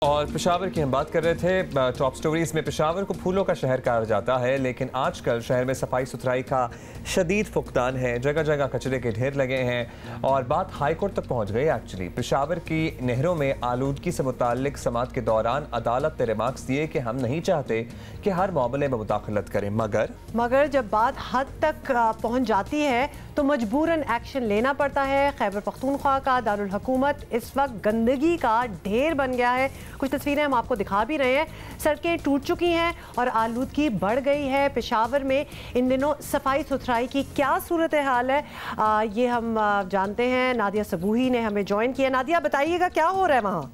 और पेशावर की हम बात कर रहे थे। टॉप स्टोरीज में पेशावर को फूलों का शहर कहा जाता है, लेकिन आजकल शहर में सफाई सुथराई का शदीद फुकदान है। जगह जगह कचरे के ढेर लगे हैं और बात हाई कोर्ट तक पहुंच गई। एक्चुअली पेशावर की नहरों में आलूदगी से मुताल्लिक समाअत के दौरान अदालत ने रिमार्क्स दिए कि हम नहीं चाहते कि हर मामले में मुदाखलत करें, मगर जब बात हद तक पहुंच जाती है तो मजबूरन एक्शन लेना पड़ता है। खैबर पख्तूनख्वा का दारुल हुकूमत इस वक्त गंदगी का ढेर बन गया है। कुछ तस्वीरें हम आपको दिखा भी रहे हैं। सड़कें टूट चुकी हैं और आलूदगी बढ़ गई है। पेशावर में इन दिनों सफाई सुथराई की क्या सूरत हाल है, ये हम जानते हैं। नादिया सबूही ने हमें ज्वाइन किया। नादिया, बताइएगा क्या हो रहा है वहाँ?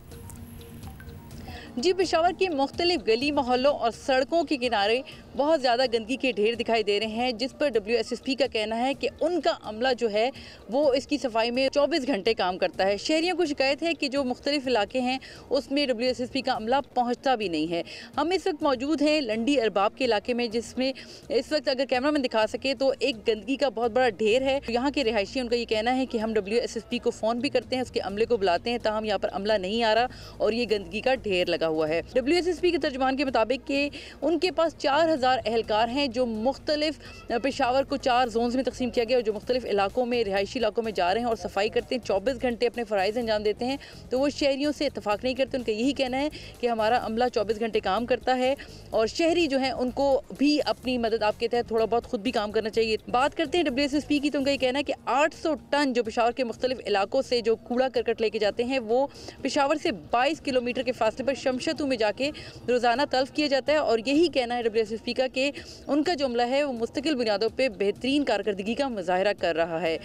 जी, पेशावर के मुख्तलिफ गली मोहल्लों और सड़कों के किनारे बहुत ज़्यादा गंदगी के ढेर दिखाई दे रहे हैं, जिस पर WSSP का कहना है कि उनका अमला जो है वो इसकी सफाई में 24 घंटे काम करता है। शहरियों को शिकायत है कि जो मुख्तलिफ इलाके हैं उसमें WSSP का अमला पहुंचता भी नहीं है। हम इस वक्त मौजूद हैं लंडी अरबाब के इलाके में, जिसमें इस वक्त अगर कैमरा मैन दिखा सके तो एक गंदगी का बहुत बड़ा ढेर है। यहाँ के रिहायशी, उनका ये कहना है कि हम WSSP को फ़ोन भी करते हैं, उसके अमले को बुलाते हैं, ताहम यहाँ पर अमला नहीं आ रहा और ये गंदगी का ढेर लगा हुआ है। WSSP के तर्जुमान के मुताबिक कि उनके पास 4000 एहलकार हैं जो मुख्तलिफ पेशावर को 4 जोन्स में तकसीम किया गया और जो मुख्तलिफ इलाकों में, रिहायशी इलाकों में जा रहे हैं और सफाई करते हैं, 24 घंटे अपने फ़राइज़ अंजाम देते हैं। तो वो शहरियों से इत्तफाक नहीं करते। उनका यही कहना है कि हमारा अमला 24 घंटे काम करता है और शहरी जो हैं उनको भी अपनी मदद आपके तहत थोड़ा बहुत खुद भी काम करना चाहिए। बात करते हैं WSSP की, तो उनका ये कहना है कि 800 टन जो पेशावर के मुख्तलिफ इलाकों से जो कूड़ा करकट लेके जाते हैं वो पेशावर से 22 किलोमीटर के फासले पर शमशतू में जाके रोज़ाना तल्फ किया जाता है। और यही कहना है WSSP का कि उनका जो अमला है वो मुस्तकिल बुनियादों पे बेहतरीन कारकर्दगी का मुजाहरा कर रहा है।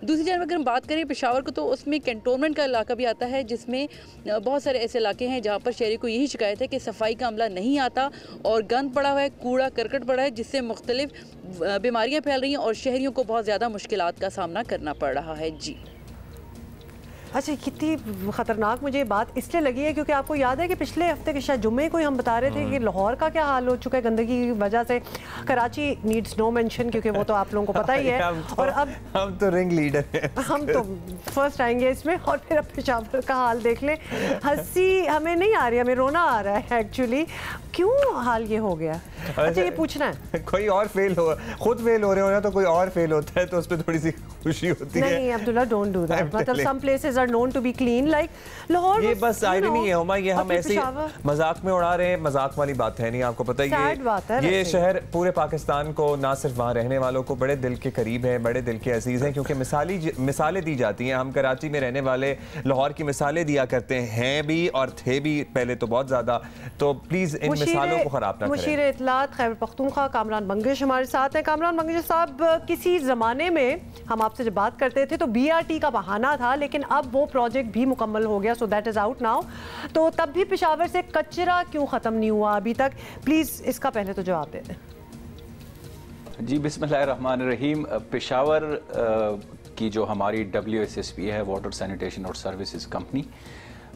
दूसरी जानब अगर हम बात करें पेशावर को, तो उसमें कैंटोनमेंट का इलाका भी आता है, जिसमें बहुत सारे ऐसे इलाके हैं जहाँ पर शहरी को यही शिकायत है कि सफाई का अमला नहीं आता और गंद पड़ा हुआ है, कूड़ा करकट पड़ा है, जिससे मुख्तलिफ बीमारियाँ फैल रही हैं और शहरियों को बहुत ज़्यादा मुश्किलात का सामना करना पड़ रहा है। जी अच्छा, कितनी ख़तरनाक मुझे बात इसलिए लगी है क्योंकि आपको याद है कि पिछले हफ्ते के शायद जुम्मे को ही हम बता रहे थे कि लाहौर का क्या हाल हो चुका है गंदगी की वजह से। कराची नीड्स नो मेंशन क्योंकि वो तो आप लोगों को पता ही है। और अब हम तो रिंग लीडर हैं, हम तो फर्स्ट आएंगे इसमें। और फिर अब पेशावर का हाल देख लें। हंसी हमें नहीं आ रही, हमें रोना आ रहा है एक्चुअली। क्यों हाल ये हो गया? अच्छा, ये पूछना है। कोई और खुद फेल हो रहे हो ना, तो कोई और फेल होता है तो उस पर थोड़ी सी खुशी होती है। नहीं अब्दुल्ला, डोंट डू दैट। मतलब some places are known to be clean, like Lahore. ये बस आयरनी है हुमा, ये हम ऐसे मजाक में उड़ा रहे हैं। मजाक वाली बात है नहीं, आपको पता है ये शहर पूरे पाकिस्तान को, ना सिर्फ वहाँ रहने वालों को, बड़े दिल के करीब है, बड़े दिल के अजीज हैं, क्योंकि मिसालें दी जाती हैं। हम कराची में रहने वाले लाहौर की मिसालें दिया करते हैं भी और थे भी पहले तो बहुत ज्यादा। तो प्लीज इन मिसालों को खराब ना करें। मुशीर इत्तलात खैबर पख्तूनख्वा कामरान बंगिश हमारे साथ हैं। कामरान बंगिश साहब, किसी ज़माने में हम आपसे जब बात करते थे तो BRT का बहाना था, लेकिन अब वो प्रोजेक्ट भी मुकम्मल हो गया, so that is out now. तो तब भी पेशावर से कचरा क्यों ख़त्म नहीं हुआ अभी तक? प्लीज़ इसका पहले तो जवाब दे दें। जी, बिस्मिल्लाहिर्रहमानिर्रहीम। पेशावर की जो हमारी WSSP है, वाटर सैनिटेशन और सर्विसेज कंपनी,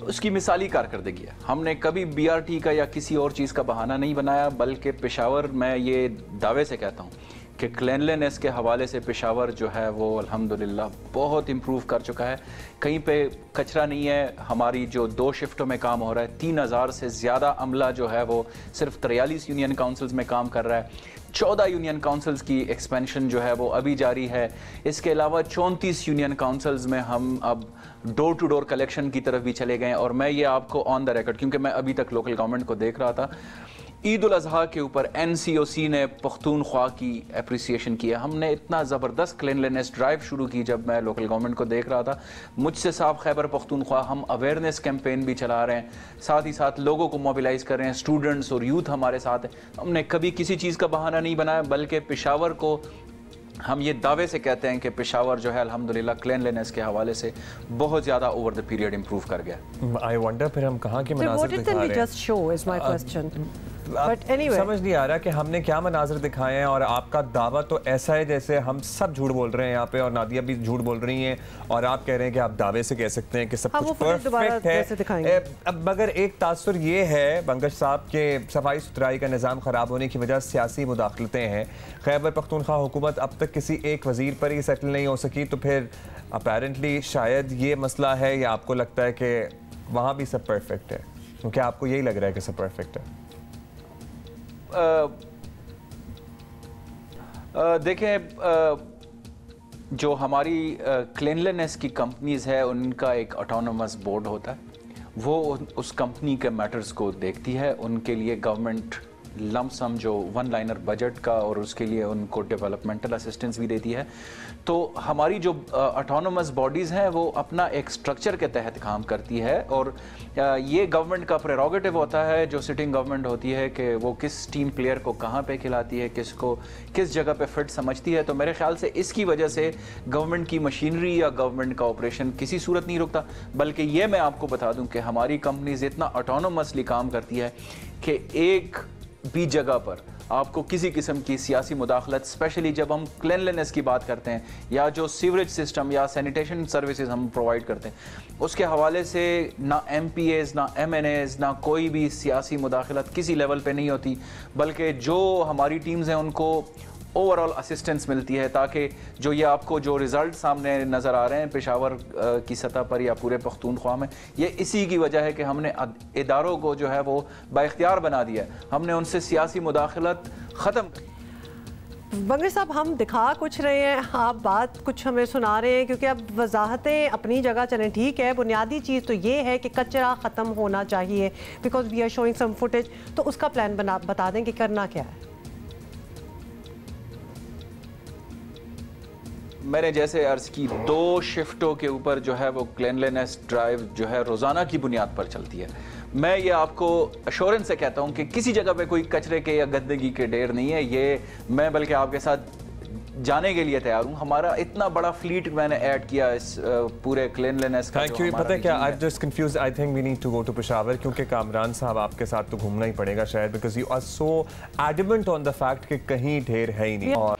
उसकी मिसाली कारकर्दगी है। हमने कभी BRT का या किसी और चीज़ का बहाना नहीं बनाया, बल्कि पेशावर, मैं ये दावे से कहता हूँ कि क्लीनलीनेस के हवाले से पेशावर जो है वो अल्हम्दुलिल्लाह बहुत इम्प्रूव कर चुका है। कहीं पे कचरा नहीं है। हमारी जो 2 शिफ्टों में काम हो रहा है, 3000 से ज़्यादा अमला जो है वो सिर्फ 43 यूनियन काउंसिल्स में काम कर रहा है। 14 यूनियन काउंसिल्स की एक्सपेंशन जो है वो अभी जारी है। इसके अलावा 34 यूनियन काउंसिल्स में हम अब डोर टू डोर कलेक्शन की तरफ भी चले गए। और मैं ये आपको ऑन द रिकॉर्ड, क्योंकि मैं अभी तक लोकल गवर्नमेंट को देख रहा था, ईद उल अज़हा के ऊपर NCOC ने पख्तूनख्वा की एप्रिसिएशन किया। हमने इतना ज़बरदस्त क्लीनलीनेस ड्राइव शुरू की जब मैं लोकल गवर्नमेंट को देख रहा था। मुझसे साफ खैबर पख्तूनख्वा हम अवेयरनेस कैंपेन भी चला रहे हैं, साथ ही साथ लोगों को मोबिलाइज कर रहे हैं। स्टूडेंट्स और यूथ हमारे साथ है। हमने कभी किसी चीज़ का बहाना नहीं बनाया, बल्कि पेशावर को हम ये दावे से कहते हैं कि पेशावर जो है अल्हम्दुलिल्लाह क्लीनलीनेस के हवाले से बहुत ज़्यादा ओवर द पीरियड इम्प्रूव कर गया। आई वंडर फिर हम कहाँ के मनाज़िर दिखा रहे हैं? But anyway, समझ नहीं आ रहा कि हमने क्या मनाज़र दिखाए हैं। और आपका दावा तो ऐसा है जैसे हम सब झूठ बोल रहे हैं यहाँ पे, और नादिया भी झूठ बोल रही हैं, और आप कह रहे हैं कि आप दावे से कह सकते हैं कि सब कुछ परफेक्ट है। अब मगर एक तासुर ये है बंगश साहब के सफाई सुथराई का निज़ाम ख़राब होने की वजह से सियासी मुदाखलतें हैं। खैबर पख्तूनख्वा हुकूमत अब तक किसी एक वज़ीर पर ही सेटल नहीं हो सकी, तो फिर अपेरेंटली शायद ये मसला है, या आपको लगता है कि वहाँ भी सब परफेक्ट है? तो क्या आपको यही लग रहा है कि सब परफेक्ट है? देखें, जो हमारी क्लीनलीनेस की कंपनीज है उनका एक ऑटोनोमस बोर्ड होता है, वो उस कंपनी के मैटर्स को देखती है। उनके लिए गवर्नमेंट लमसम जो वन लाइनर बजट का और उसके लिए उनको डेवलपमेंटल असिस्टेंस भी देती है। तो हमारी जो ऑटोनोमस बॉडीज़ हैं वो अपना एक स्ट्रक्चर के तहत काम करती है और ये गवर्नमेंट का प्रेरोगेटिव होता है, जो सिटिंग गवर्नमेंट होती है, कि वो किस टीम प्लेयर को कहाँ पे खिलाती है, किसको किस जगह पे फिट समझती है। तो मेरे ख्याल से इसकी वजह से गवर्नमेंट की मशीनरी या गवर्नमेंट का ऑपरेशन किसी सूरत नहीं रुकता। बल्कि ये मैं आपको बता दूं कि हमारी कंपनीज इतना ऑटोनोमसली काम करती है कि एक भी जगह पर आपको किसी किस्म की सियासी मुदाखलत, स्पेशली जब हम क्लीनलीनेस की बात करते हैं या जो सीवरेज सिस्टम या सैनिटेशन सर्विसेज हम प्रोवाइड करते हैं, उसके हवाले से ना MPAs ना MNAs ना कोई भी सियासी मुदाखलत किसी लेवल पे नहीं होती, बल्कि जो हमारी टीम्स हैं उनको ओवरऑल असिस्टेंस मिलती है, ताकि जो ये आपको जो रिज़ल्ट सामने नज़र आ रहे हैं पेशावर की सतह पर या पूरे पख्तूनख्वा में, ये इसी की वजह है कि हमने इदारों को जो है वो बाइख्तियार बना दिया है। हमने उनसे सियासी मुदाखलत ख़त्म। बंगश साहब, हम दिखा कुछ रहे हैं, आप बात कुछ हमें सुना रहे हैं, क्योंकि अब वजाहतें अपनी जगह चलें, ठीक है। बुनियादी चीज़ तो ये है कि कचरा ख़त्म होना चाहिए, because we are showing some footage. तो उसका प्लान बता दें कि करना क्या है। मैंने जैसे अर्ज की, 2 शिफ्टों के ऊपर जो है वो क्लीनलीनेस ड्राइव जो है रोज़ाना की बुनियाद पर चलती है। मैं ये आपको अश्योरेंस से कहता हूँ कि किसी जगह पे कोई कचरे के या गंदगी के ढेर नहीं है। ये मैं बल्कि आपके साथ जाने के लिए तैयार हूँ। हमारा इतना बड़ा फ्लीट मैंने ऐड किया इस पूरे क्लीनलीनेस का। Thank you. पता है क्या, I just confuse, I think we need to go to Peshawar, क्योंकि कामरान साहब आपके साथ तो घूमना ही पड़ेगा शायद, because you are so adamant on the fact कि कहीं ढेर है ही नहीं। और